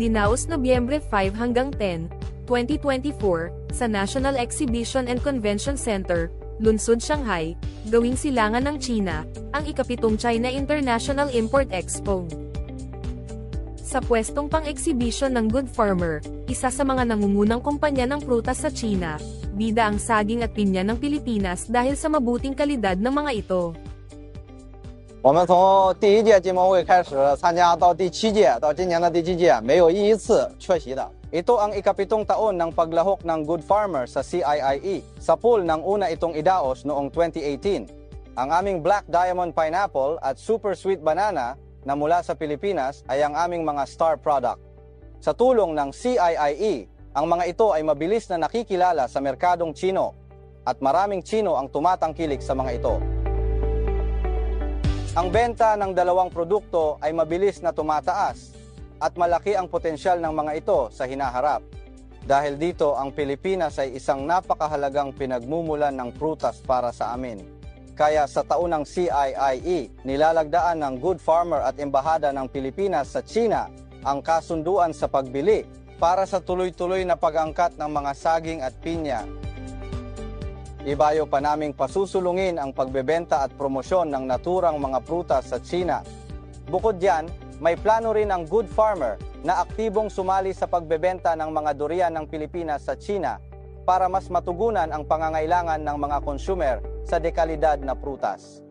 Idinaos Nobyembre 5 hanggang 10, 2024, sa National Exhibition and Convention Center, Lungsod Shanghai, gawing silangan ng China, ang ika-7 China International Import Expo. Sa pwestong pang-exhibition ng Good Farmer, isa sa mga nangungunang kumpanya ng prutas sa China, bida ang saging at pinya ng Pilipinas dahil sa mabuting kalidad ng mga ito. 我们从第1届金博会开始参加到第7届，到今年的第7届，没有一次缺席的。Ito ang ika-7 taon ng paglahok ng Good Farmer sa CIIE. Sa pool ng una itong idaos noong 2018. Ang aming Black Diamond Pineapple at Super Sweet Banana na mula sa Pilipinas ay ang aming mga star product. Sa tulong ng CIIE, ang mga ito ay mabilis na nakikilala sa merkadong Chino at maraming Chino ang tumatangkilik sa mga ito. Ang benta ng dalawang produkto ay mabilis na tumataas at malaki ang potensyal ng mga ito sa hinaharap. Dahil dito, ang Pilipinas ay isang napakahalagang pinagmumulan ng prutas para sa amin. Kaya sa taunang CIIE, nilalagdaan ng Good Farmer at Embahada ng Pilipinas sa China ang kasunduan sa pagbili para sa tuloy-tuloy na pag-angkat ng mga saging at pinya. Ibayo pa naming pasusulungin ang pagbebenta at promosyon ng naturang mga prutas sa China. Bukod diyan, may plano rin ang Good Farmer na aktibong sumali sa pagbebenta ng mga durian ng Pilipinas sa China para mas matugunan ang pangangailangan ng mga consumer sa dekalidad na prutas.